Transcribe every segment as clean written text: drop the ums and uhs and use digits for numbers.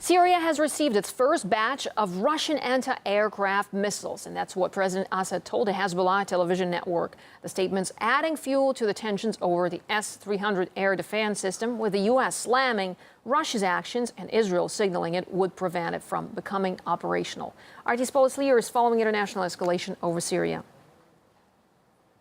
Syria has received its first batch of Russian anti-aircraft missiles, and that's what President Assad told the Hezbollah television network. The statement's adding fuel to the tensions over the S-300 air defense system, with the U.S. slamming Russia's actions and Israel signaling it would prevent it from becoming operational. RT's Paulus Lear is following international escalation over Syria.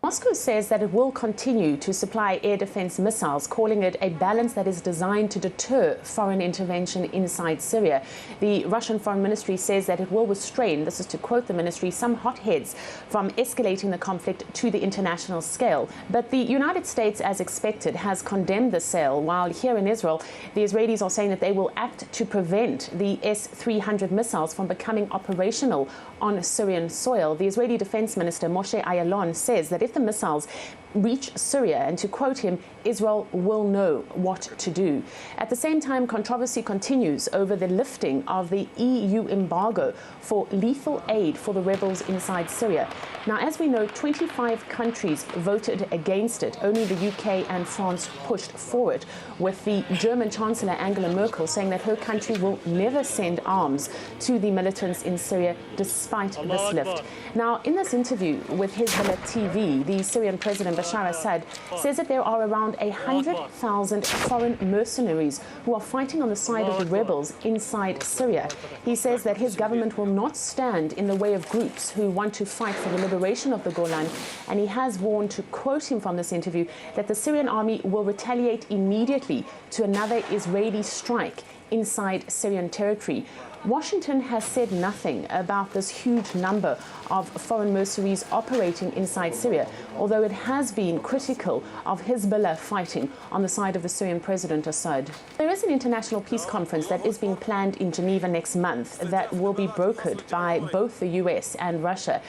Moscow says that it will continue to supply air defense missiles, calling it a balance that is designed to deter foreign intervention inside Syria. The Russian Foreign Ministry says that it will restrain, this is to quote the ministry, some hotheads from escalating the conflict to the international scale. But the United States, as expected, has condemned the sale, while here in Israel, the Israelis are saying that they will act to prevent the S-300 missiles from becoming operational on Syrian soil. The Israeli Defense Minister Moshe Ayalon says that if the missiles reach Syria, and to quote him, Israel will know what to do. At the same time, controversy continues over the lifting of the EU embargo for lethal aid for the rebels inside Syria. Now, as we know, 25 countries voted against it. Only the UK and France pushed for it, with the German Chancellor Angela Merkel saying that her country will never send arms to the militants in Syria despite this lift. Now, in this interview with Hezbollah TV, the Syrian President Bashar Assad says that there are around 100,000 foreign mercenaries who are fighting on the side of the rebels inside Syria. He says that his government will not stand in the way of groups who want to fight for the liberation of the Golan, and he has warned, to quote him from this interview, that the Syrian army will retaliate immediately to another Israeli strike inside Syrian territory. Washington has said nothing about this huge number of foreign mercenaries operating inside Syria, although it has been critical of Hezbollah fighting on the side of the Syrian President Assad. There is an international peace conference that is being planned in Geneva next month that will be brokered by both the US and Russia.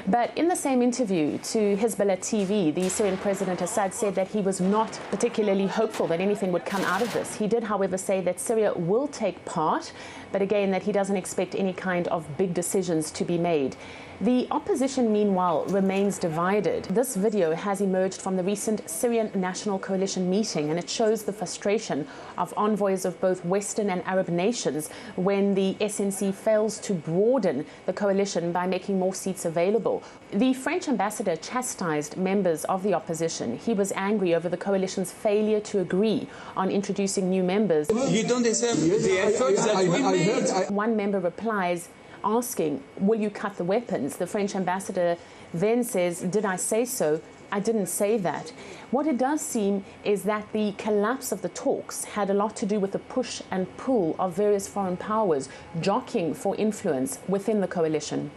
But in the same interview to Hezbollah TV, the Syrian President Assad said that he was not particularly hopeful that anything would come out of this. He did, however, say that Syria will take part, but again that he doesn't expect any kind of big decisions to be made. The opposition, meanwhile, remains divided. This video has emerged from the recent Syrian National Coalition meeting, and it shows the frustration of envoys of both Western and Arab nations when the SNC fails to broaden the coalition by making more seats available. The French ambassador chastised members of the opposition. He was angry over the coalition's failure to agree on introducing new members. You don't deserve the efforts that we made. One member replies, asking, will you cut the weapons? The French ambassador then says, did I say so? I didn't say that. What it does seem is that the collapse of the talks had a lot to do with the push and pull of various foreign powers jockeying for influence within the coalition.